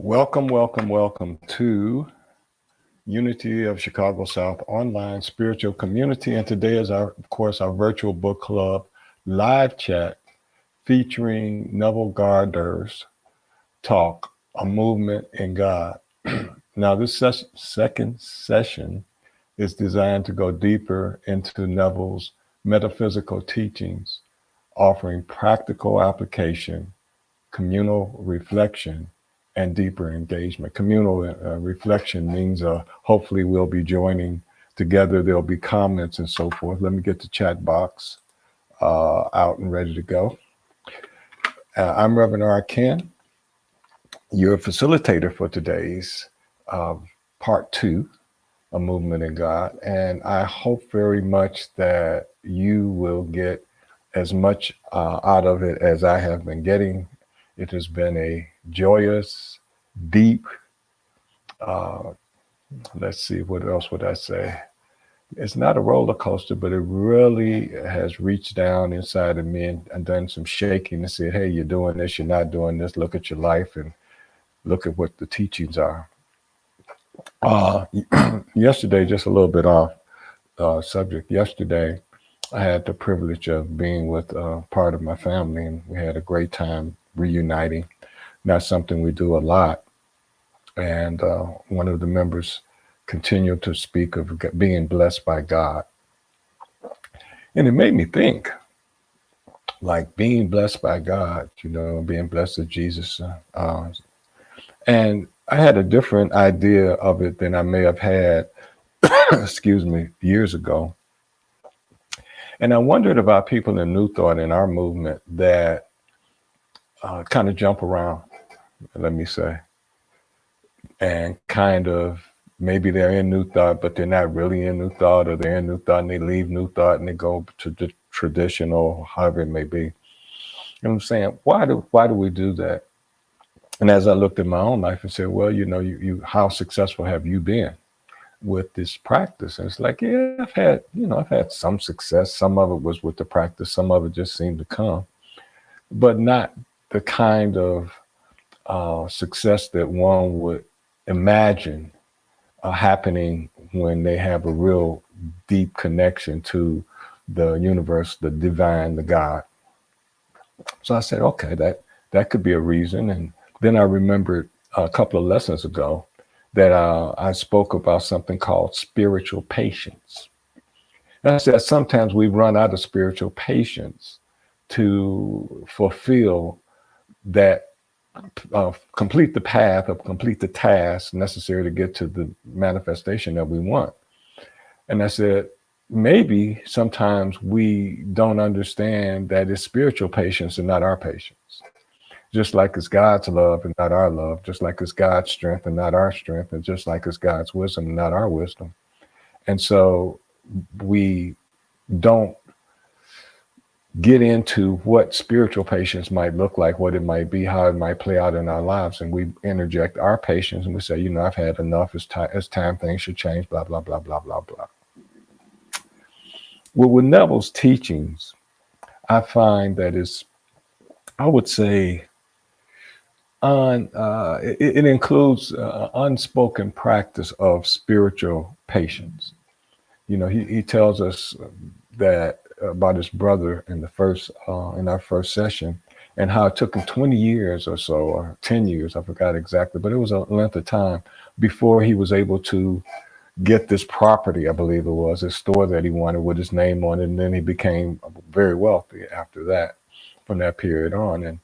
Welcome, welcome, welcome to Unity of Chicago South online spiritual community. And today is of course, our virtual book club live chat featuring Neville Goddard's talk, A Movement in God. Now, this second session is designed to go deeper into Neville's metaphysical teachings, offering practical application, communal reflection, and deeper engagement. Communal reflection means hopefully we'll be joining together. There'll be comments and so forth. Let me get the chat box out and ready to go. I'm Reverend R. Ken, your facilitator for today's part 2, A Movement in God. And I hope very much that you will get as much out of it as I have been getting. It has been a joyous, deep, let's see, what else would I say? It's not a roller coaster, but it really has reached down inside of me and done some shaking and said, hey, you're doing this, you're not doing this, look at your life and look at what the teachings are. Yesterday, just a little bit off subject, yesterday, I had the privilege of being with part of my family, and we had a great time reuniting. Not something we do a lot. And one of the members continued to speak of being blessed by God. And it made me think, like being blessed by God, being blessed with Jesus. And I had a different idea of it than I may have had, excuse me, years ago. And I wondered about people in New Thought in our movement that kind of jump around, let me say, and kind of maybe they're in New Thought, but they're not really in New Thought, or they're in New Thought and they leave New Thought and they go to the traditional, however it may be. And I'm saying, why do we do that? And as I looked at my own life and said, well, you how successful have you been with this practice? And it's like, yeah, I've had some success. Some of it was with the practice. Some of it just seemed to come, but not the kind of success that one would imagine happening when they have a real deep connection to the universe, the divine, the God. So I said, okay, that could be a reason. And then I remembered a couple of lessons ago that I spoke about something called spiritual patience. And I said, sometimes we run out of spiritual patience to fulfill that, complete the path, or complete the task necessary to get to the manifestation that we want. And I said, maybe sometimes we don't understand that it's spiritual patience and not our patience. Just like it's God's love and not our love, just like it's God's strength and not our strength, and just like it's God's wisdom and not our wisdom. And so we don't get into what spiritual patience might look like, what it might be, how it might play out in our lives. And we interject our patience and we say, I've had enough, it's time things should change, blah, blah, blah, blah, blah, blah. Well, with Neville's teachings, I find that I would say, it includes unspoken practice of spiritual patience. He tells us that about his brother in our first session, and how it took him 20 years or so, or 10 years, I forgot exactly, but it was a length of time before he was able to get this property, I believe it was, a store that he wanted with his name on it. And then he became very wealthy after that, from that period on. And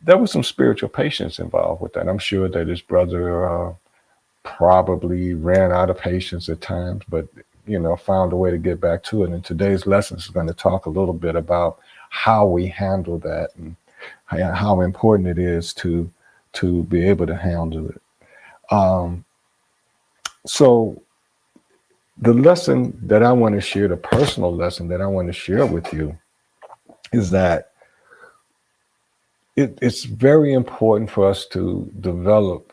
there was some spiritual patience involved with that. I'm sure that his brother probably ran out of patience at times, but found a way to get back to it. And today's lesson is going to talk a little bit about how we handle that and how important it is to be able to handle it. So the lesson that I want to share, the personal lesson that I want to share with you, is that it's very important for us to develop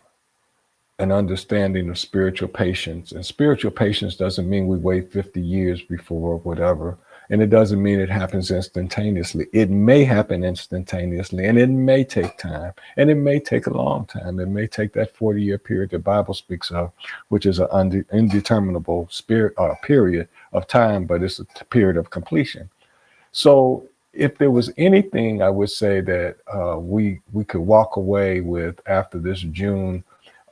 an understanding of spiritual patience. And spiritual patience doesn't mean we wait 50 years before whatever. And it doesn't mean it happens instantaneously. It may happen instantaneously, and it may take time, and it may take a long time. It may take that 40-year period the Bible speaks of, which is an indeterminable period of time, but it's a period of completion. So if there was anything I would say that we could walk away with after this June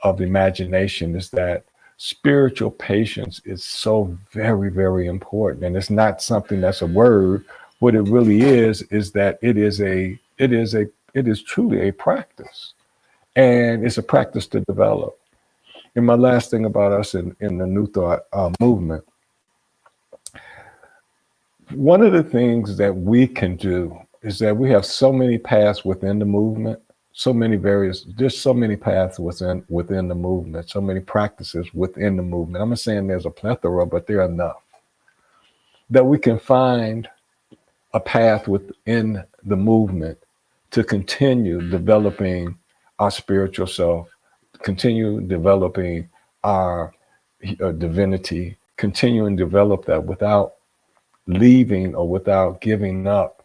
of imagination, is that spiritual patience is so very, very important. And it's not something that's a word. What it really is that it is truly a practice. And it's a practice to develop. And my last thing about us in the New Thought movement, one of the things that we can do is that we have so many paths within the movement, there's so many paths within the movement, so many practices within the movement. I'm not saying there's a plethora, but there are enough that we can find a path within the movement to continue developing our spiritual self, continue developing our divinity, continue and develop that without leaving or without giving up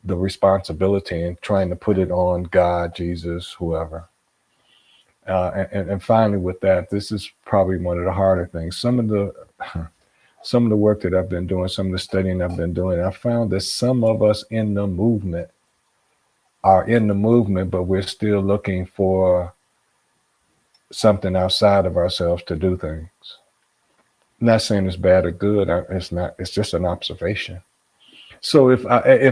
the responsibility and trying to put it on God, Jesus, whoever. And finally, with that, this is probably one of the harder things. Some of the work that I've been doing, some of the studying I've been doing, I found that some of us in the movement are in the movement, but we're still looking for something outside of ourselves to do things. I'm not saying it's bad or good. It's not. It's just an observation. So if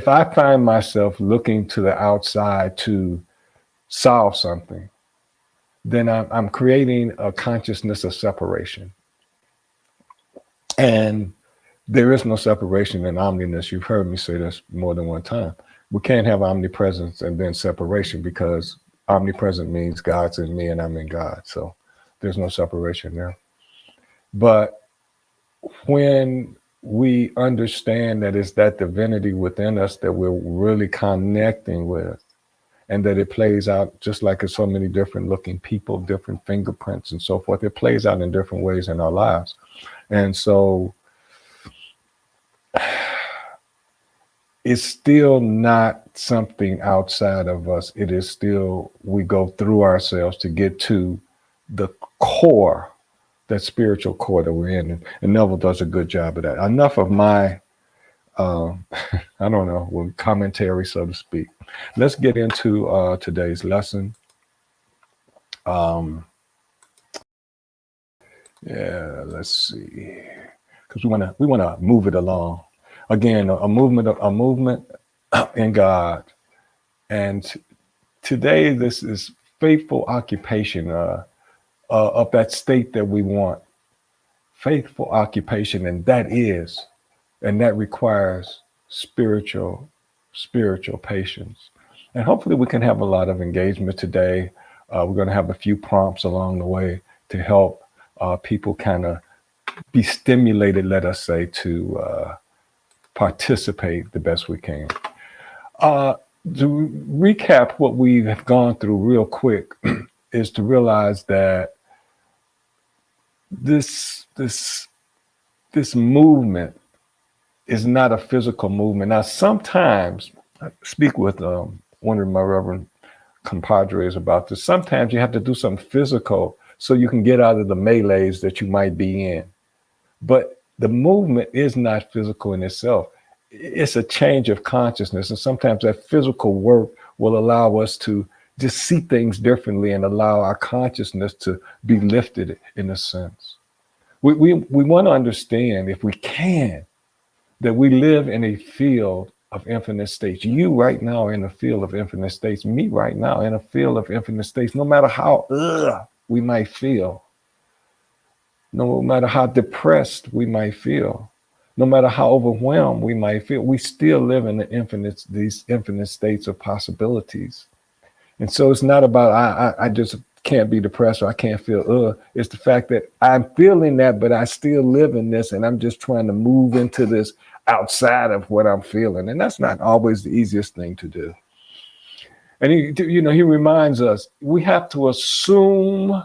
I find myself looking to the outside to solve something, then I'm creating a consciousness of separation. And there is no separation in omniness. You've heard me say this more than one time. We can't have omnipresence and then separation, because omnipresent means God's in me and I'm in God. So there's no separation there. But when we understand that it's that divinity within us that we're really connecting with, and that it plays out just like it's so many different looking people, different fingerprints and so forth. It plays out in different ways in our lives. And so it's still not something outside of us. It is still, we go through ourselves to get to the core, that spiritual core that we're in. And Neville does a good job of that. Enough of my, I don't know, commentary, so to speak. Let's get into today's lesson. Yeah, let's see, because we want to move it along. Again, a movement in God. And today, this is faithful occupation of that state that we want. Faithful occupation, and that requires spiritual patience. And hopefully we can have a lot of engagement today. We're going to have a few prompts along the way to help people kind of be stimulated, let us say, to participate the best we can. To recap what we have gone through real quick is to realize that this movement is not a physical movement. Now, sometimes I speak with one of my reverend compadres about this. Sometimes you have to do something physical so you can get out of the melees that you might be in. But the movement is not physical in itself. It's a change of consciousness. And sometimes that physical work will allow us to just see things differently and allow our consciousness to be lifted in a sense. We want to understand, if we can, that we live in a field of infinite states. You right now in a field of infinite states. Me right now in a field of infinite states. No matter how we might feel, no matter how depressed we might feel, no matter how overwhelmed we might feel, we still live in these infinite states of possibilities. And so it's not about I just can't be depressed or I can't feel It's the fact that I'm feeling that, but I still live in this, and I'm just trying to move into this outside of what I'm feeling. And that's not always the easiest thing to do. And he reminds us, we have to assumption.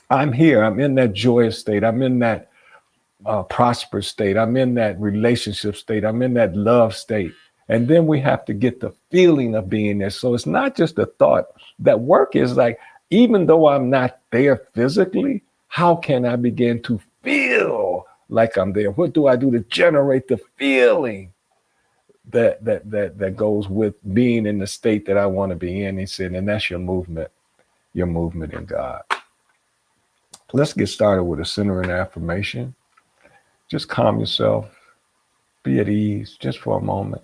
I'm here, I'm in that joyous state, I'm in that prosperous state. I'm in that relationship state. I'm in that love state. And then we have to get the feeling of being there. So it's not just a thought. That work is like, even though I'm not there physically, how can I begin to feel like I'm there? What do I do to generate the feeling that goes with being in the state that I want to be in? He said, and that's your movement in God. Let's get started with a centering affirmation. Just calm yourself, be at ease just for a moment,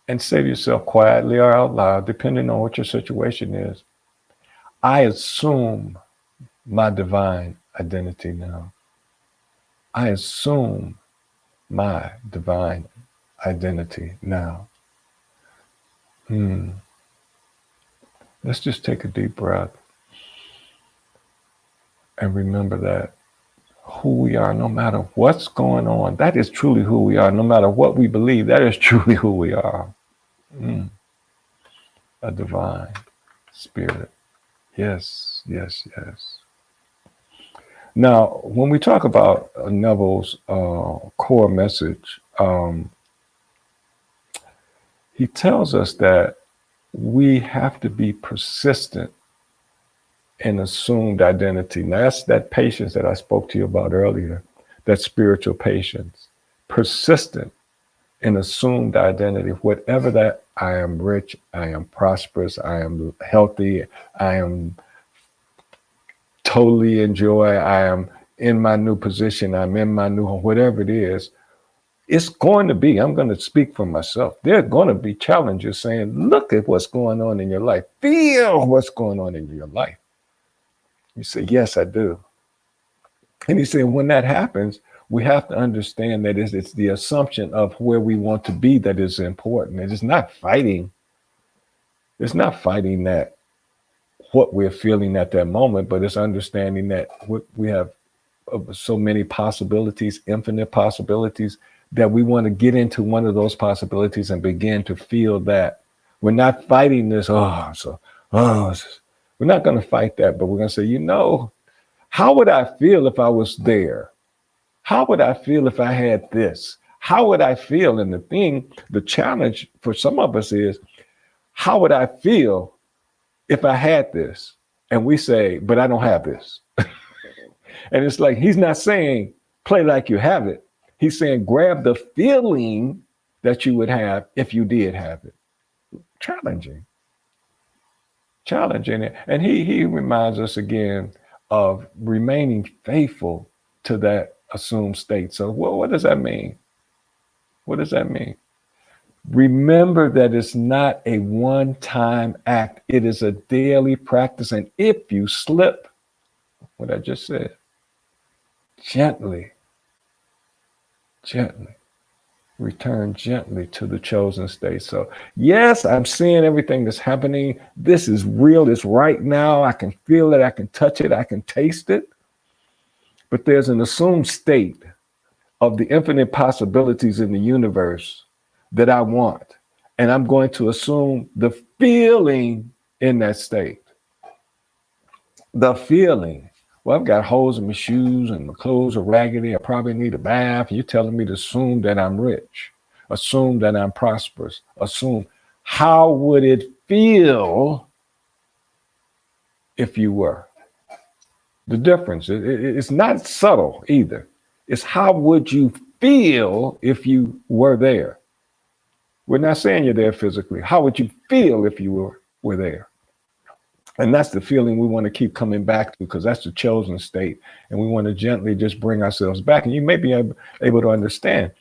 and say to yourself quietly or out loud, depending on what your situation is, I assume my divine identity now. I assume my divine identity now. Let's just take a deep breath and remember that who we are, no matter what's going on, that is truly who we are. No matter what we believe, that is truly who we are. A divine spirit. Yes, yes, yes. Now, when we talk about Neville's core message, he tells us that we have to be persistent in assumed identity. Now, that's that patience that I spoke to you about earlier, that spiritual patience. Persistent in assumed identity, whatever that I am rich, I am prosperous, I am healthy, I am totally enjoy, I am in my new position, I'm in my new home, whatever it is, it's going to be, I'm going to speak for myself. There are going to be challenges saying, look at what's going on in your life. Feel what's going on in your life. You say, yes, I do. And he said, when that happens, we have to understand that it's the assumption of where we want to be that is important. It's not fighting. It's not fighting that what we're feeling at that moment, but it's understanding that we have so many possibilities, infinite possibilities, that we want to get into one of those possibilities and begin to feel that. We're not fighting this, we're not going to fight that, but we're going to say, how would I feel if I was there? How would I feel if I had this? How would I feel? And the challenge for some of us is, how would I feel if I had this? And we say, but I don't have this. And it's like, he's not saying play like you have it. He's saying grab the feeling that you would have if you did have it. Challenging. And he reminds us again of remaining faithful to that assumed state. So what does that mean? What does that mean? Remember that it's not a one-time act. It is a daily practice. And if you slip, what I just said, gently, return gently to the chosen state. So yes, I'm seeing everything that's happening. This is real. It's right now. I can feel it. I can touch it. I can taste it. But there's an assumed state of the infinite possibilities in the universe that I want. And I'm going to assume the feeling in that state. The feeling. Well, I've got holes in my shoes and my clothes are raggedy. I probably need a bath. You're telling me to assume that I'm rich. Assume that I'm prosperous. Assume. How would it feel if you were? The difference, it's not subtle either. It's how would you feel if you were there? We're not saying you're there physically. How would you feel if you were there? And that's the feeling we want to keep coming back to, because that's the chosen state. And we want to gently just bring ourselves back. And you may be able to understand.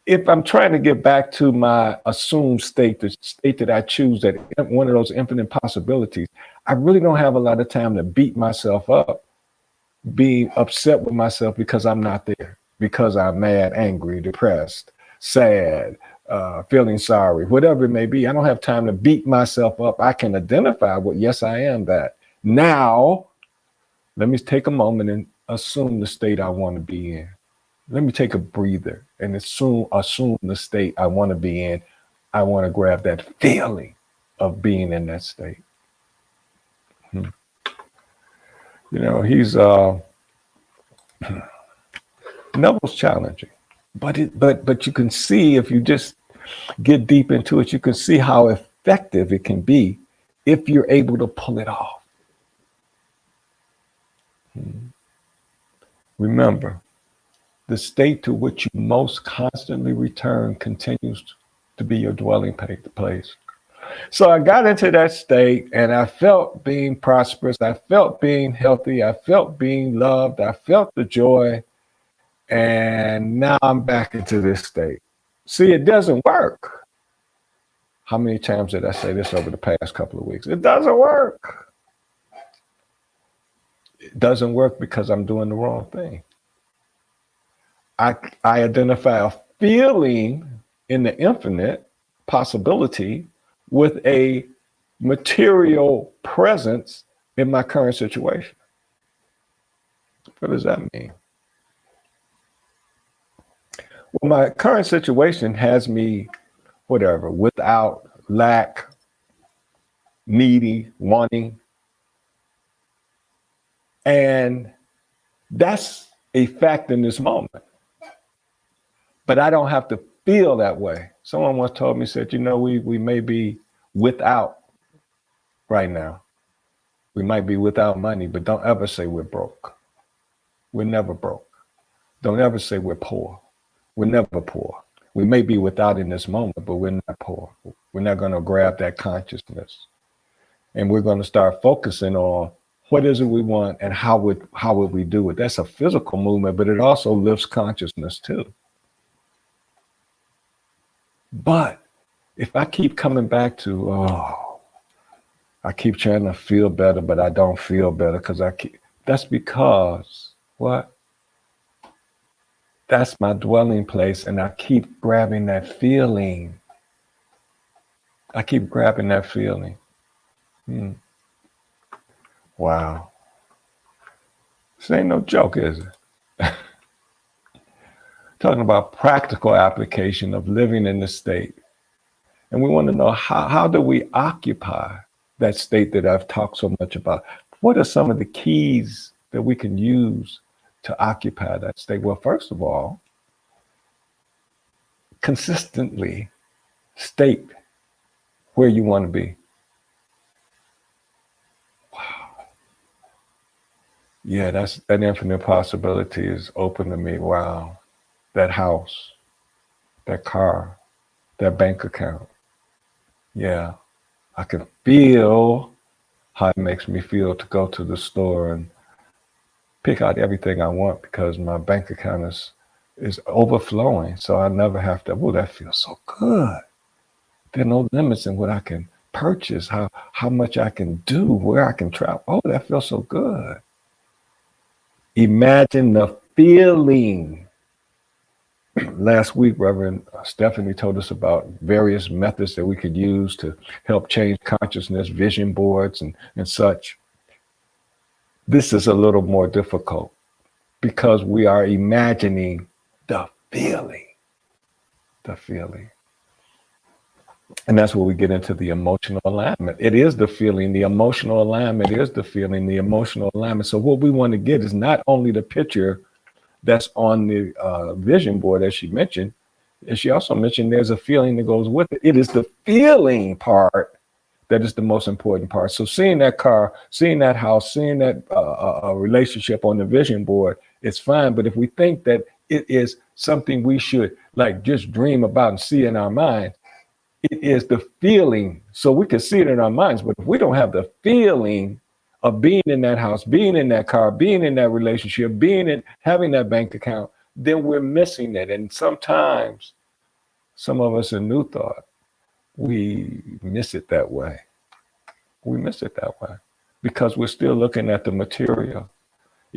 If I'm trying to get back to my assumed state, the state that I choose, that one of those infinite possibilities, I really don't have a lot of time to beat myself up, be upset with myself because I'm not there, because I'm mad, angry, depressed, sad, feeling sorry, whatever it may be. I don't have time to beat myself up. I can identify with, yes, I am that. Now, let me take a moment and assume the state I want to be in. Let me take a breather and assume the state I want to be in. I want to grab that feeling of being in that state. He's Neville's challenging, but you can see if you just get deep into it, you can see how effective it can be if you're able to pull it off. Remember, the state to which you most constantly return continues to be your dwelling place. So I got into that state and I felt being prosperous. I felt being healthy. I felt being loved. I felt the joy. And now I'm back into this state. See, it doesn't work. How many times did I say this over the past couple of weeks? It doesn't work. It doesn't work because I'm doing the wrong thing. I identify a feeling in the infinite possibility with a material presence in my current situation. What does that mean? Well, my current situation has me, whatever, without, lack, needy, wanting. And that's a fact in this moment. But I don't have to feel that way. Someone once told me, said, we may be without right now. We might be without money, but don't ever say we're broke. We're never broke. Don't ever say we're poor. We're never poor. We may be without in this moment, but we're not poor. We're not going to grab that consciousness. And we're going to start focusing on what is it we want and how would we do it. That's a physical movement, but it also lifts consciousness too. But if I keep coming back to, I keep trying to feel better, but I don't feel better that's because what? That's my dwelling place, and I keep grabbing that feeling. Wow. This ain't no joke, is it? Talking about practical application of living in the state. And we want to know how do we occupy that state that I've talked so much about? What are some of the keys that we can use to occupy that state? Well, first of all, consistently state where you want to be. Wow. Yeah, that infinite possibility is open to me. Wow. That house, that car, that bank account. Yeah, I can feel how it makes me feel to go to the store and pick out everything I want because my bank account is overflowing. So I never have to, that feels so good. There are no limits in what I can purchase, how much I can do, where I can travel. That feels so good. Imagine the feeling. Last week, Reverend Stephanie told us about various methods that we could use to help change consciousness, vision boards and such. This is a little more difficult because we are imagining the feeling. And that's where we get into the emotional alignment. It is the feeling, the emotional alignment is the feeling, the emotional alignment. So what we want to get is not only the picture that's on the vision board, as she mentioned, and she also mentioned there's a feeling that goes with it. It is the feeling part that is the most important part. So seeing that car, seeing that house, seeing that relationship on the vision board, it's fine. But if we think that it is something we should just dream about and see in our mind, it is the feeling. So we can see it in our minds, but if we don't have the feeling of being in that house, being in that car, being in that relationship, having that bank account, then we're missing it. And sometimes some of us in New Thought, we miss it that way. Because we're still looking at the material,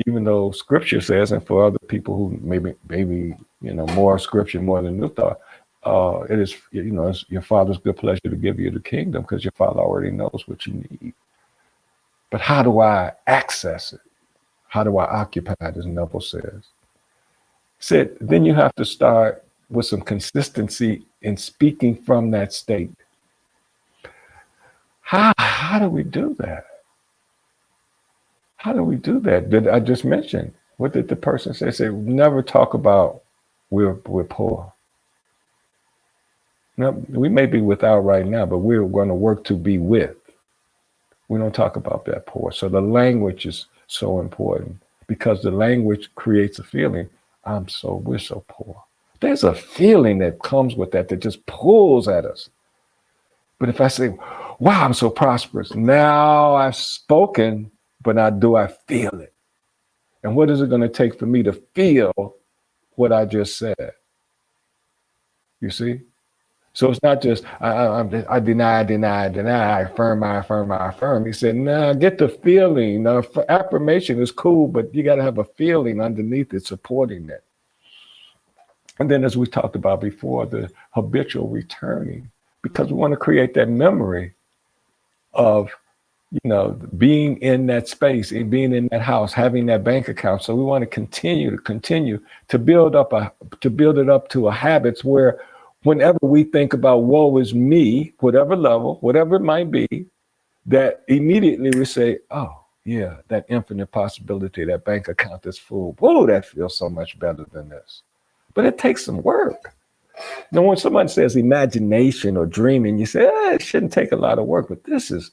even though scripture says, and for other people who maybe more scripture more than New Thought, it is, it's your Father's good pleasure to give you the kingdom because your Father already knows what you need. But how do I access it? How do I occupy it, as Neville says? Then you have to start with some consistency in speaking from that state. How do we do that? Did I just mention What did the person say? Say, never talk about we're poor. Now, we may be without right now, but we're going to work to be with. We don't talk about that poor. So the language is so important because the language creates a feeling. We're so poor. There's a feeling that comes with that just pulls at us. But if I say, wow, I'm so prosperous, now I've spoken, but now do I feel it? And what is it going to take for me to feel what I just said? You see? So it's not just I deny, I affirm. He said, nah, get the feeling. Now, affirmation is cool, but you got to have a feeling underneath it supporting it. And then, as we talked about before, the habitual returning, because we want to create that memory of, being in that space and being in that house, having that bank account. So we want to continue to build it up to a habits where whenever we think about woe is me, whatever level, whatever it might be, that immediately we say, oh yeah, that infinite possibility, that bank account is full. Whoa, that feels so much better than this. But it takes some work. Now, when someone says imagination or dreaming, you say, it shouldn't take a lot of work, but this is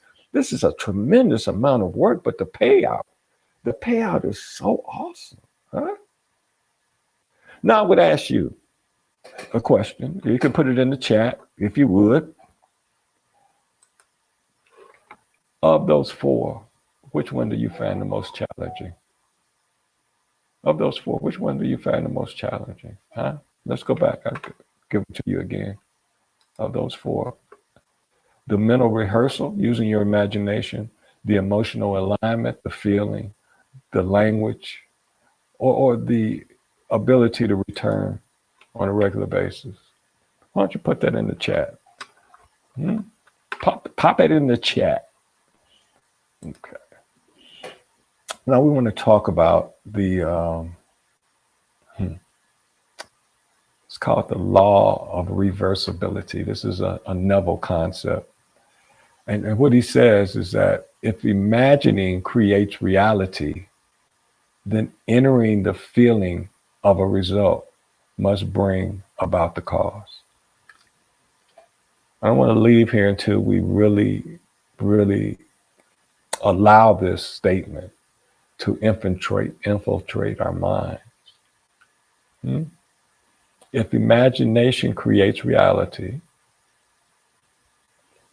a tremendous amount of work, but the payout is so awesome, huh? Now I would ask you a question. You can put it in the chat if you would. Of those four, which one do you find the most challenging? Of those four, which one do you find the most challenging? Huh? Let's go back. I'll give it to you again. Of those four, the mental rehearsal, using your imagination, the emotional alignment, the feeling, the language, or the ability to return on a regular basis. Why don't you put that in the chat? Pop it in the chat. Okay. Now we want to talk about the, it's called the law of reversibility. This is a Neville concept. And what he says is that if imagining creates reality, then entering the feeling of a result must bring about the cause. I don't want to leave here until we really, really allow this statement to infiltrate our minds. If imagination creates reality,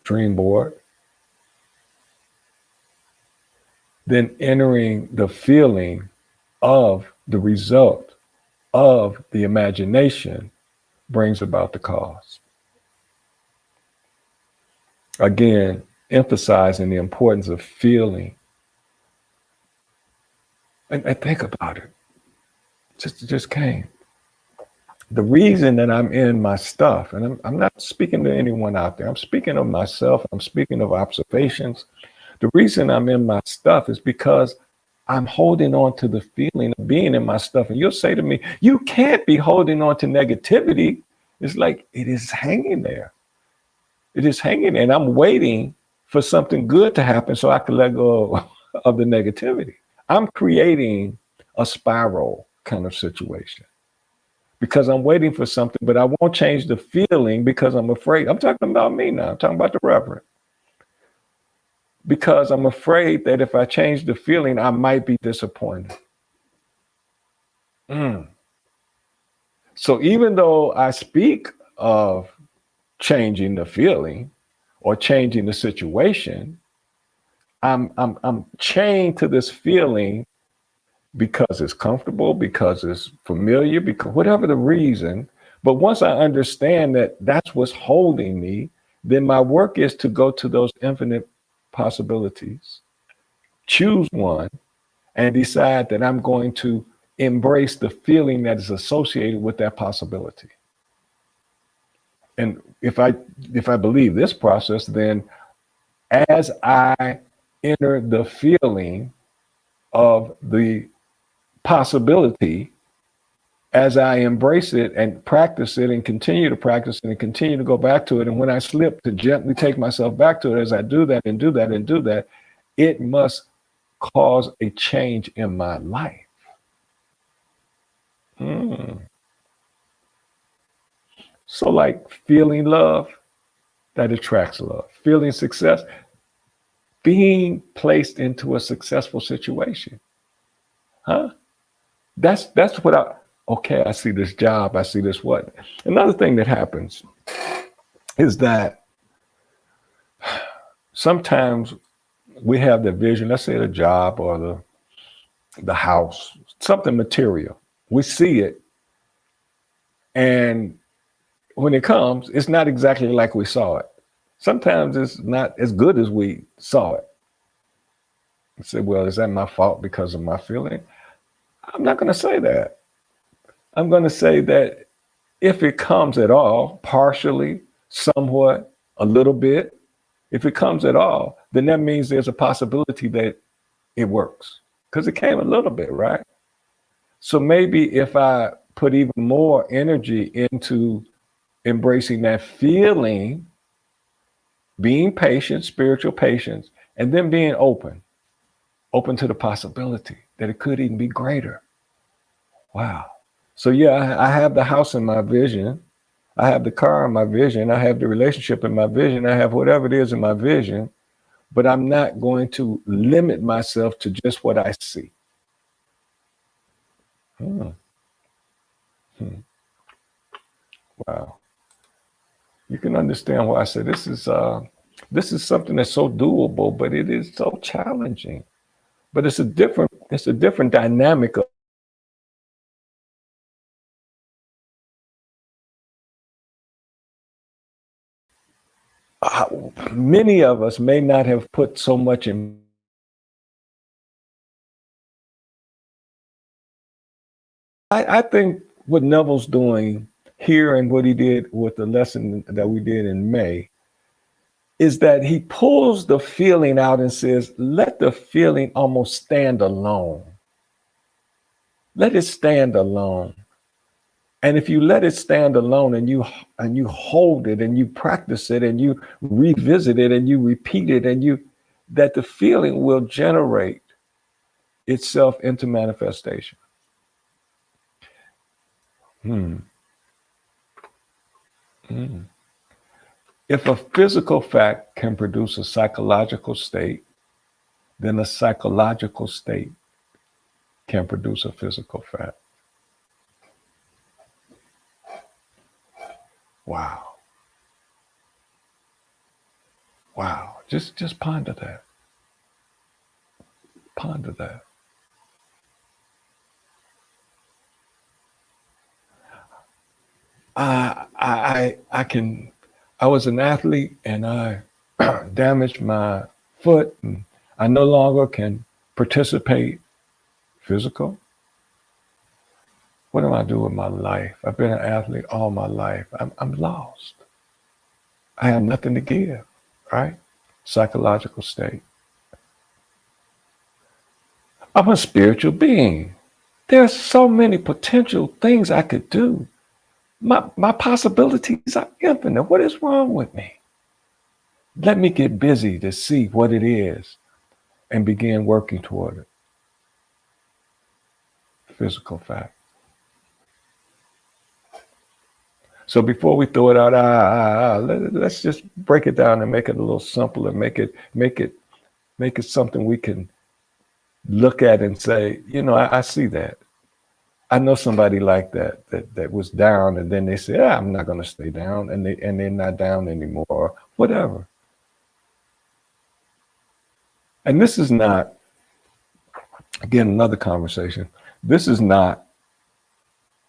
dream board, then entering the feeling of the result of the imagination brings about the cause. Again, emphasizing the importance of feeling. And think about it. Just came. The reason that I'm in my stuff, and I'm not speaking to anyone out there, I'm speaking of myself, I'm speaking of observations. The reason I'm in my stuff is because I'm holding on to the feeling of being in my stuff. And you'll say to me, you can't be holding on to negativity. It's like it is hanging there. It is hanging there. And I'm waiting for something good to happen so I can let go of the negativity. I'm creating a spiral kind of situation because I'm waiting for something, but I won't change the feeling because I'm afraid. I'm talking about me now. I'm talking about the Reverend. Because I'm afraid that if I change the feeling, I might be disappointed. So even though I speak of changing the feeling or changing the situation, I'm chained to this feeling because it's comfortable, because it's familiar, because whatever the reason. But once I understand that that's what's holding me, then my work is to go to those infinite possibilities, choose one, and decide that I'm going to embrace the feeling that is associated with that possibility. And if I believe this process, then as I enter the feeling of the possibility, as I embrace it and practice it and continue to practice it and continue to go back to it, and when I slip, to gently take myself back to it, as I do that and do that and do that, it must cause a change in my life. Mm. So like feeling love, that attracts love. Feeling success, being placed into a successful situation. Huh? That's what okay, I see this job, I see this what. Another thing that happens is that sometimes we have the vision, let's say the job or the house, something material. We see it, and when it comes, it's not exactly like we saw it. Sometimes it's not as good as we saw it. You say, well, is that my fault because of my feeling? I'm not going to say that. I'm going to say that if it comes at all, partially, somewhat, a little bit, if it comes at all, then that means there's a possibility that it works because it came a little bit, right? So maybe if I put even more energy into embracing that feeling, being patient, spiritual patience, and then being open to the possibility that it could even be greater. Wow. So yeah, I have the house in my vision. I have the car in my vision. I have the relationship in my vision. I have whatever it is in my vision, but I'm not going to limit myself to just what I see. Hmm. Hmm. Wow. You can understand why I say this is something that's so doable, but it is so challenging. But it's a different dynamic. Many of us may not have put so much in. I think what Neville's doing here and what he did with the lesson that we did in May is that he pulls the feeling out and says, let the feeling almost stand alone. Let it stand alone. And if you let it stand alone and you hold it and you practice it and you revisit it and you repeat it and you that the feeling will generate itself into manifestation. Hmm. Hmm. If a physical fact can produce a psychological state, then a psychological state can produce a physical fact. Wow. Wow. Just ponder that. Ponder that. I can I was an athlete and I damaged my foot and I no longer can participate physical. What do I do with my life? I've been an athlete all my life. I'm lost. I have nothing to give, right? Psychological state. I'm a spiritual being. There's so many potential things I could do. My possibilities are infinite. What is wrong with me? Let me get busy to see what it is and begin working toward it. Physical fact. So before we throw it out, let's just break it down and make it a little simpler. Make it something we can look at and say, I see that. I know somebody like that was down, and then they say, I'm not going to stay down, and they're not down anymore, or whatever. And this is not, again, another conversation. This is not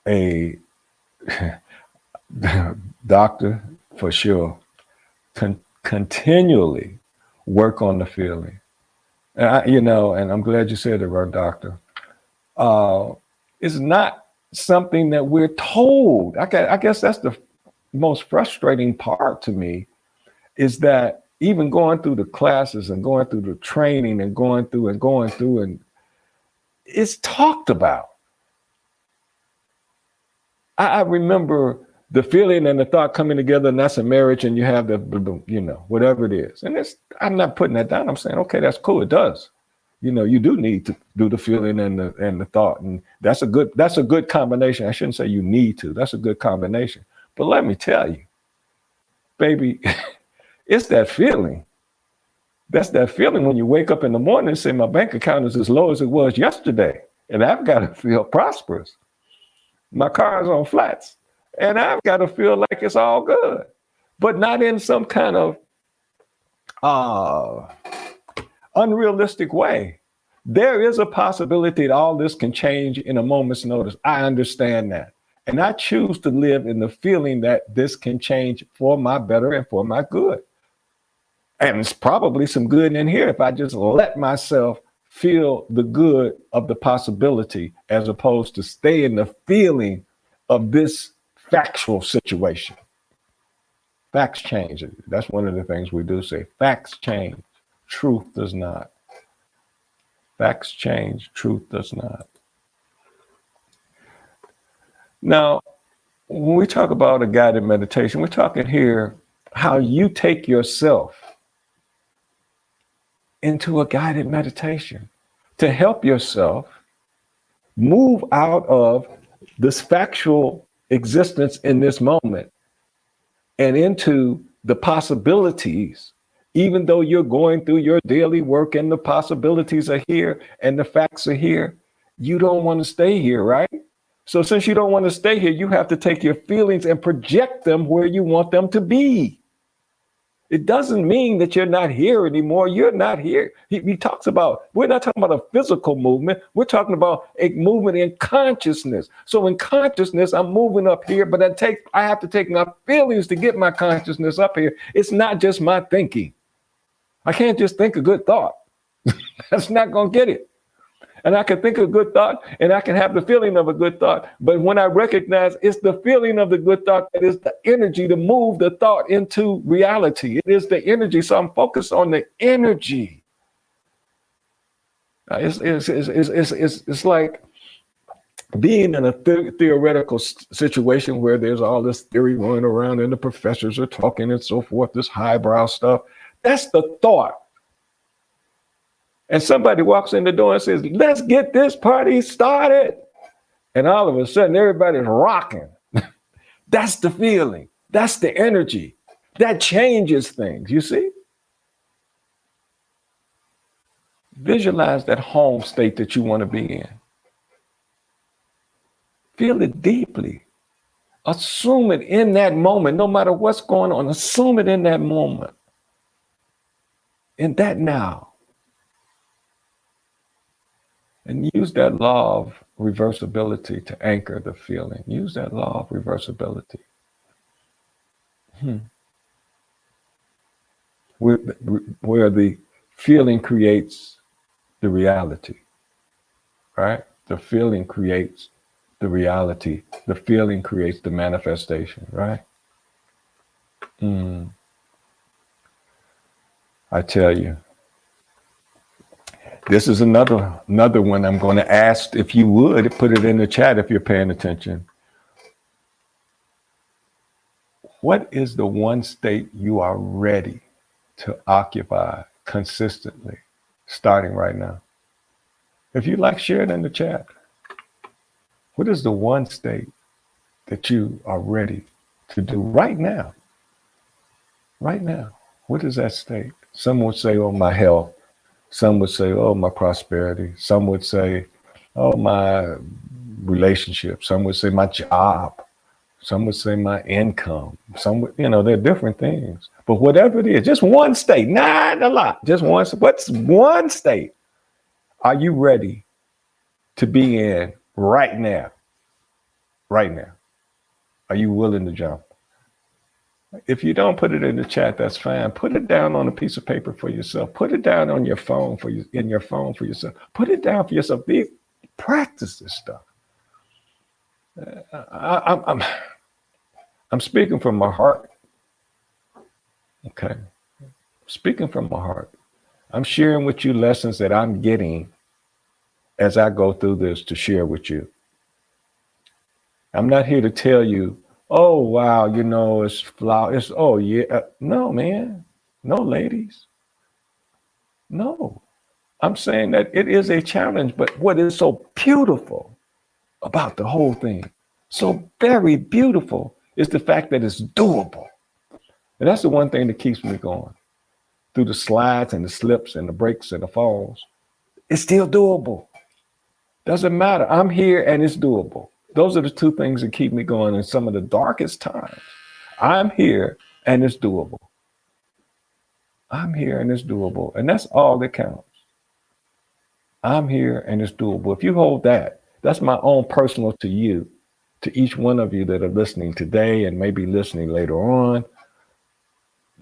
a doctor for sure. Continually work on the feeling. And I'm glad you said the word doctor. It's not something that we're told. I guess that's the most frustrating part to me is that even going through the classes and going through the training and going through and it's talked about. I remember the feeling and the thought coming together, and that's a marriage, and you have whatever it is. And I'm not putting that down. I'm saying, okay, that's cool. It does. You do need to do the feeling and the thought, and that's a good combination. I shouldn't say you need to. That's a good combination. But let me tell you, baby, it's that feeling. That's that feeling when you wake up in the morning and say, my bank account is as low as it was yesterday, and I've got to feel prosperous. My car is on flats, and I've got to feel like it's all good, but not in some kind of unrealistic way. There is a possibility that all this can change in a moment's notice. I understand that. And I choose to live in the feeling that this can change for my better and for my good. And it's probably some good in here if I just let myself feel the good of the possibility, as opposed to stay in the feeling of this factual situation. Facts change. That's one of the things we do say. Facts change. Truth does not. Facts change. Truth does not. Now, when we talk about a guided meditation, we're talking here how you take yourself into a guided meditation to help yourself move out of this factual existence in this moment and into the possibilities. Even though you're going through your daily work and the possibilities are here and the facts are here, you don't want to stay here, right? So since you don't want to stay here, you have to take your feelings and project them where you want them to be. It doesn't mean that you're not here anymore. You're not here. He talks about, we're not talking about a physical movement. We're talking about a movement in consciousness. So in consciousness, I'm moving up here, but I have to take my feelings to get my consciousness up here. It's not just my thinking. I can't just think a good thought. That's not going to get it. And I can think a good thought and I can have the feeling of a good thought. But when I recognize it's the feeling of the good thought that is the energy to move the thought into reality. It is the energy. So I'm focused on the energy. It's like being in a theoretical situation where there's all this theory going around and the professors are talking and so forth, this highbrow stuff. That's the thought. And somebody walks in the door and says, let's get this party started. And all of a sudden, everybody's rocking. That's the feeling. That's the energy. That changes things, you see? Visualize that home state that you want to be in. Feel it deeply. Assume it in that moment, no matter what's going on. Assume it in that moment. In that now. And use that law of reversibility to anchor the feeling. Use that law of reversibility. Where the feeling creates the reality, right? The feeling creates the reality. The feeling creates the manifestation, right? I tell you. This is another one I'm going to ask if you would put it in the chat if you're paying attention. What is the one state you are ready to occupy consistently, starting right now? If you like, share it in the chat. What is the one state that you are ready to do right now? Right now. What is that state? Some would say, oh, my health. Some would say, oh, my prosperity. Some would say, oh, my relationship. Some would say my job. Some would say my income. Some would, they're different things. But whatever it is, just one state, not a lot, just one. What's one state are you ready to be in right now? Right now. Are you willing to jump? If you don't put it in the chat, that's fine. Put it down on a piece of paper for yourself. Put it down on your phone for yourself. Put it down for yourself. Practice this stuff. I'm speaking from my heart. Okay. Speaking from my heart. I'm sharing with you lessons that I'm getting as I go through this to share with you. I'm not here to tell you, oh, wow, it's flawless. Oh, yeah. No, man. No, ladies. No. I'm saying that it is a challenge, but what is so beautiful about the whole thing, so very beautiful, is the fact that it's doable. And that's the one thing that keeps me going through the slides and the slips and the breaks and the falls. It's still doable. Doesn't matter. I'm here and it's doable. Those are the two things that keep me going in some of the darkest times. I'm here and it's doable. I'm here and it's doable. And that's all that counts. I'm here and it's doable. If you hold that, that's my own personal to you, to each one of you that are listening today and maybe listening later on.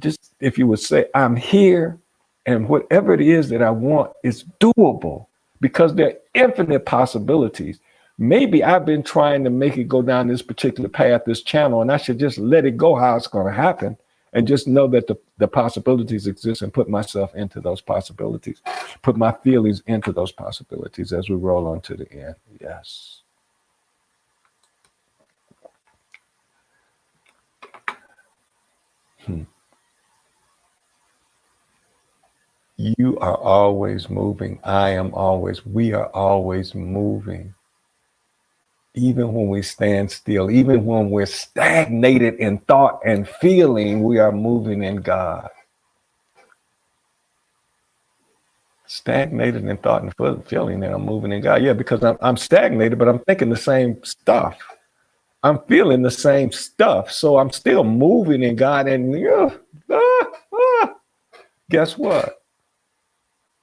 Just if you would say, I'm here and whatever it is that I want is doable, because there are infinite possibilities. Maybe I've been trying to make it go down this particular path, this channel, and I should just let it go how it's going to happen and just know that the possibilities exist and put myself into those possibilities, put my feelings into those possibilities as we roll on to the end. Yes. You are always moving. I am always, we are always moving. Even when we stand still, even when we're stagnated in thought and feeling, we are moving in God. Stagnated in thought and feeling, and I'm moving in God. Yeah, because I'm stagnated, but I'm thinking the same stuff. I'm feeling the same stuff. So I'm still moving in God. And guess what?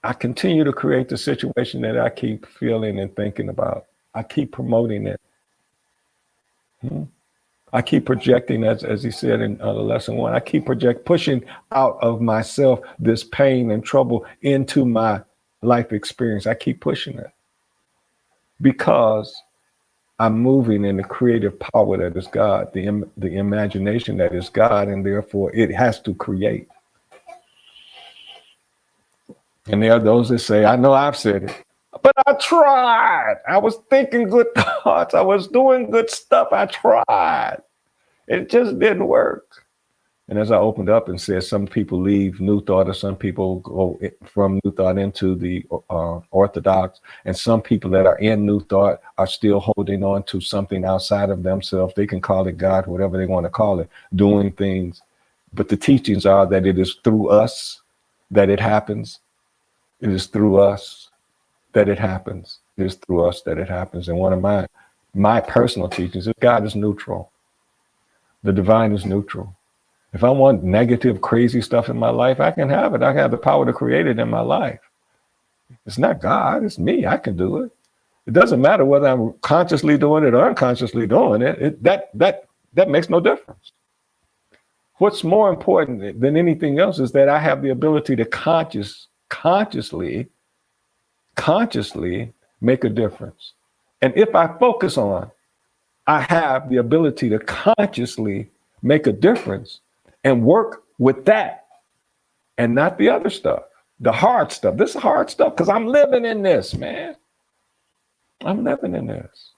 I continue to create the situation that I keep feeling and thinking about. I keep promoting it. I keep projecting, as he said in lesson 1, I keep pushing out of myself this pain and trouble into my life experience. I keep pushing it because I'm moving in the creative power that is God, the imagination that is God, and therefore it has to create. And there are those that say, I know I've said it, but I tried. I was thinking good thoughts. I was doing good stuff. I tried. It just didn't work. And as I opened up and said, some people leave New Thought, or some people go from New Thought into the Orthodox, and some people that are in New Thought are still holding on to something outside of themselves. They can call it God, whatever they want to call it, doing things. But the teachings are that it is through us that it happens. It is through us that it happens. It is through us that it happens. And one of my personal teachings is God is neutral. The divine is neutral. If I want negative, crazy stuff in my life, I can have it. I have the power to create it in my life. It's not God, it's me. I can do it. It doesn't matter whether I'm consciously doing it or unconsciously doing it. That makes no difference. What's more important than anything else is that I have the ability to consciously make a difference. And if I focus on, I have the ability to consciously make a difference and work with that and not the other stuff, the hard stuff. This is hard stuff because I'm living in this, man. I'm living in this.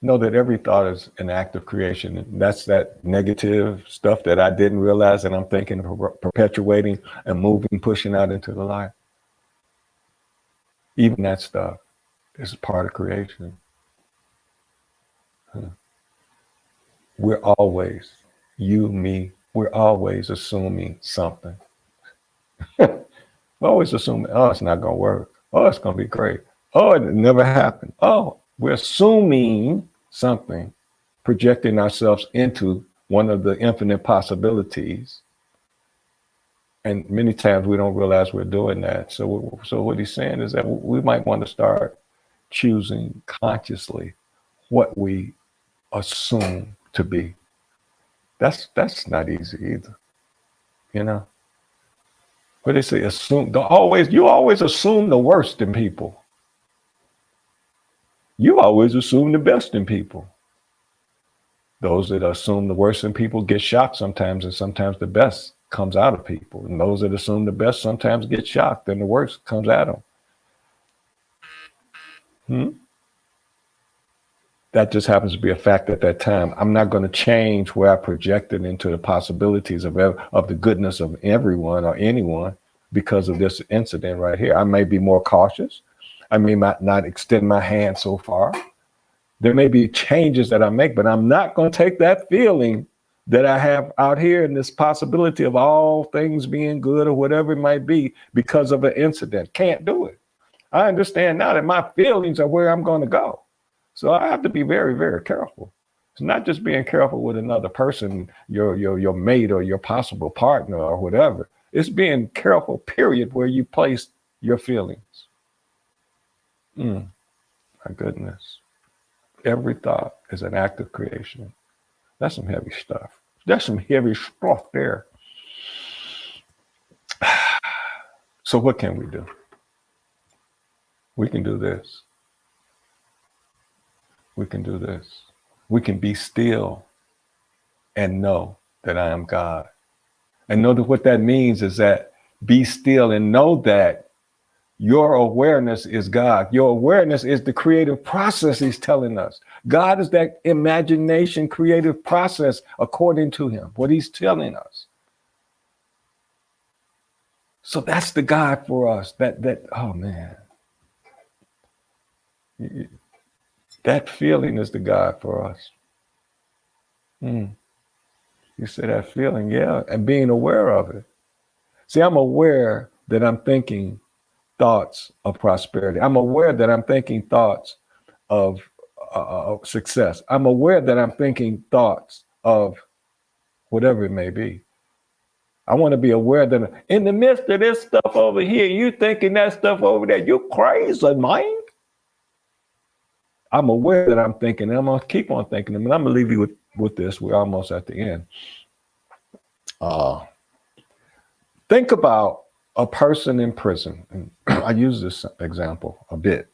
Know that every thought is an act of creation. And that's that negative stuff that I didn't realize that I'm thinking, perpetuating and moving, pushing out into the light. Even that stuff is part of creation. We're always, you, me, we're always assuming something. We're always assuming, oh, it's not going to work. Oh, it's going to be great. Oh, it never happened. Oh, we're assuming something, projecting ourselves into one of the infinite possibilities. And many times we don't realize we're doing that. So what he's saying is that we might want to start choosing consciously what we assume to be. That's not easy either. You know? What they say, you always assume the worst in people. You always assume the best in people. Those that assume the worst in people get shocked sometimes, and sometimes the best comes out of people. And those that assume the best sometimes get shocked, and the worst comes at them. That just happens to be a fact at that time. I'm not going to change where I projected into the possibilities of the goodness of everyone or anyone. because of this incident right here. I may be more cautious. I may not extend my hand so far. There may be changes that I make, but I'm not going to take that feeling that I have out here and this possibility of all things being good or whatever it might be because of an incident. Can't do it. I understand now that my feelings are where I'm going to go. So I have to be very, very careful. It's not just being careful with another person, your mate or your possible partner or whatever. It's being careful, period, where you place your feelings. My goodness. Every thought is an act of creation. That's some heavy stuff. That's some heavy stuff there. So what can we do? We can do this. We can do this. We can be still and know that I am God. And know that what that means is that be still and know that your awareness is God. Your awareness is the creative process he's telling us. God is that imagination, creative process according to him, what he's telling us. So that's the God for us. Oh man. That feeling is the God for us. You say that feeling, yeah, and being aware of it. See, I'm aware that I'm thinking thoughts of prosperity. I'm aware that I'm thinking thoughts of success. I'm aware that I'm thinking thoughts of whatever it may be. I want to be aware that in the midst of this stuff over here, you thinking that stuff over there, you crazy, man. I'm aware that I'm thinking, and I'm going to keep on thinking them. And I'm going to leave you with this. We're almost at the end. Think about a person in prison. And I use this example a bit.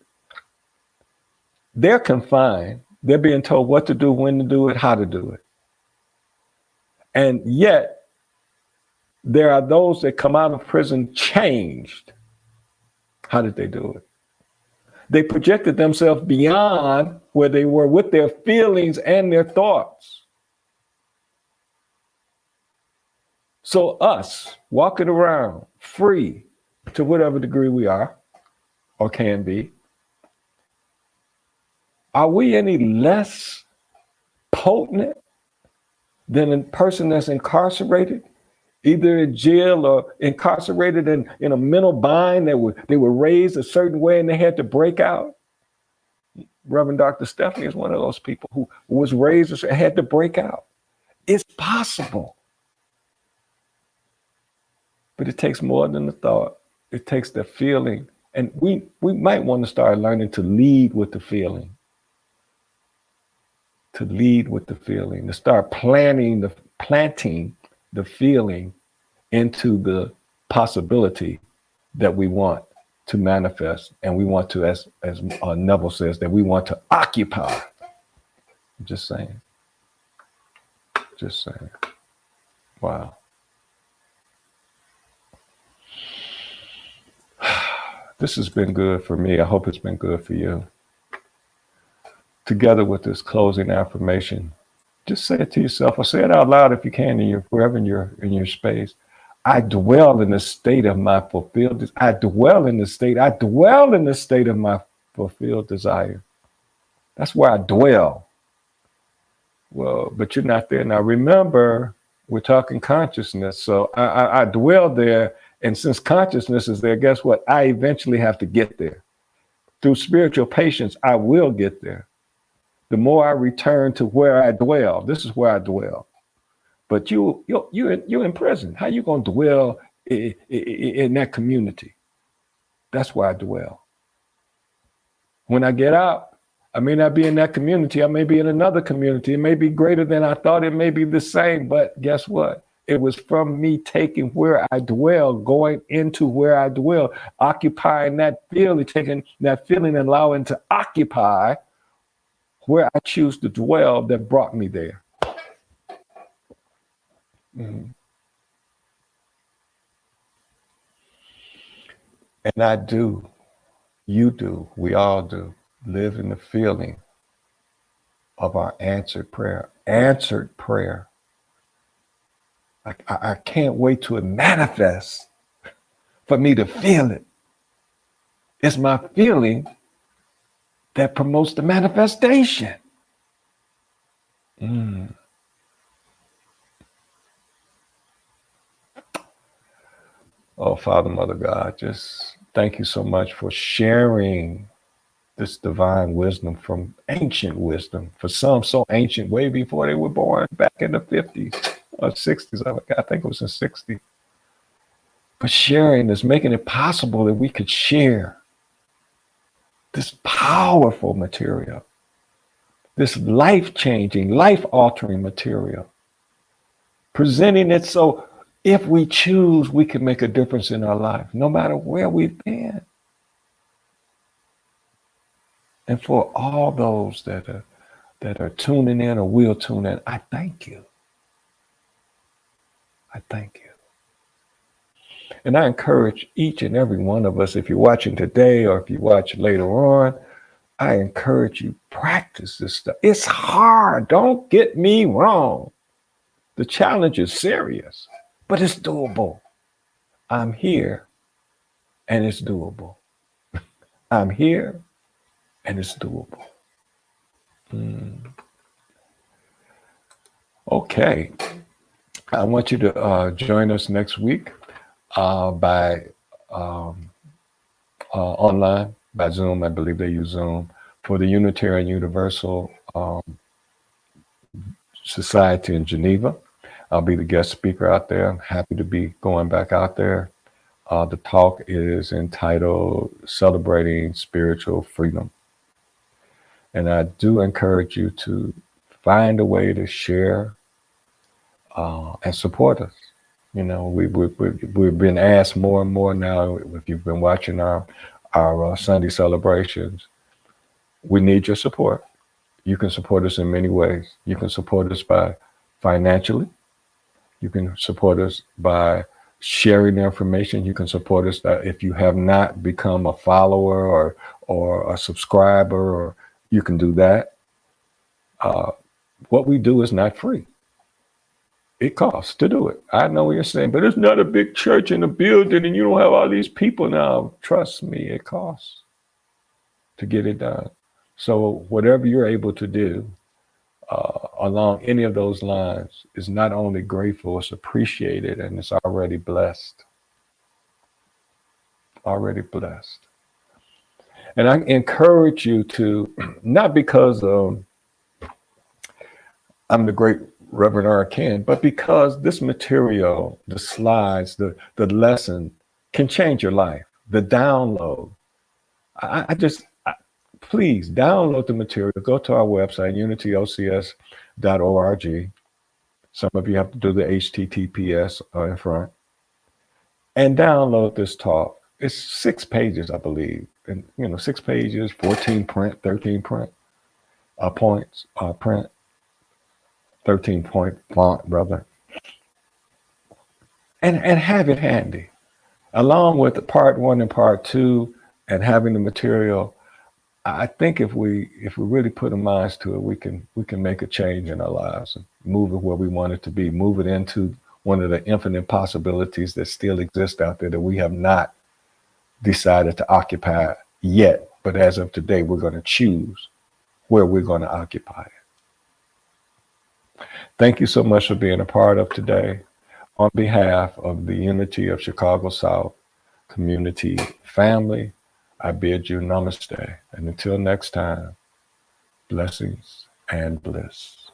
They're confined. They're being told what to do, when to do it, how to do it. And yet, there are those that come out of prison changed. How did they do it? They projected themselves beyond where they were with their feelings and their thoughts. So us walking around free to whatever degree we are or can be, are we any less potent than a person that's incarcerated, either in jail or incarcerated in a mental bind that they were raised a certain way and they had to break out? Reverend Dr. Stephanie is one of those people who was raised and had to break out. It's possible. But it takes more than the thought. It takes the feeling. And we might want to start learning to lead with the feeling. To lead with the feeling. To start planting the feeling into the possibility that we want to manifest. And we want to, as Neville says, that we want to occupy. I'm just saying. Just saying. Wow. This has been good for me. I hope it's been good for you. Together with this closing affirmation, just say it to yourself or say it out loud if you can, wherever in your space. I dwell in the state of my fulfilled. I dwell in the state of my fulfilled desire. That's where I dwell. Well, but you're not there now. Remember, we're talking consciousness. So I dwell there. And since consciousness is there, guess what? I eventually have to get there. Through spiritual patience, I will get there. The more I return to where I dwell, this is where I dwell. But you're in prison. How you gonna dwell in that community? That's where I dwell. When I get out, I may not be in that community. I may be in another community. It may be greater than I thought. It may be the same. But guess what? It was from me taking where I dwell, going into where I dwell, occupying that feeling, taking that feeling and allowing to occupy where I choose to dwell that brought me there. And I do, you do, we all do, live in the feeling of our answered prayer. Answered prayer. I can't wait till it manifests for me to feel it. It's my feeling that promotes the manifestation. Oh, Father, Mother God, just thank you so much for sharing this divine wisdom from ancient wisdom. For some, so ancient, way before they were born, back in the 50s or 60s. I think it was in 60. But sharing this, making it possible that we could share this powerful material, this life-changing, life-altering material, presenting it so if we choose, we can make a difference in our life, no matter where we've been. And for all those that are tuning in or will tune in, I thank you. I thank you. And I encourage each and every one of us, if you're watching today or if you watch later on, I encourage you, practice this stuff. It's hard. Don't get me wrong. The challenge is serious, but it's doable. I'm here and it's doable. I'm here and it's doable. Okay. I want you to join us next week by online, by Zoom. I believe they use Zoom, for the Unitarian Universal Society in Geneva. I'll be the guest speaker out there. I'm happy to be going back out there. The talk is entitled Celebrating Spiritual Freedom. And I do encourage you to find a way to share and support us. You know, we've been asked more and more now, if you've been watching our Sunday celebrations, we need your support. You can support us in many ways. You can support us by financially. You can support us by sharing the information. You can support us if you have not become a follower or a subscriber, or you can do that. What we do is not free. It costs to do it. I know what you're saying, but it's not a big church in a building and you don't have all these people now. Trust me, it costs to get it done. So whatever you're able to do along any of those lines is not only grateful, it's appreciated, and it's already blessed. Already blessed. And I encourage you to, not because I'm the great Reverend R. Ken, but because this material, the slides, the lesson can change your life. The download. Please download the material. Go to our website, unityocs.org. Some of you have to do the HTTPS in front. And download this talk. It's 6 pages, I believe. And 6 pages, 14 print, 13 print points, print. 13-point font, brother. And have it handy. Along with part 1 and part 2 and having the material, I think if we really put our minds to it, we can make a change in our lives and move it where we want it to be, move it into one of the infinite possibilities that still exist out there that we have not decided to occupy yet. But as of today, we're going to choose where we're going to occupy it. Thank you so much for being a part of today. On behalf of the Unity of Chicago South community family, I bid you namaste. And until next time, blessings and bliss.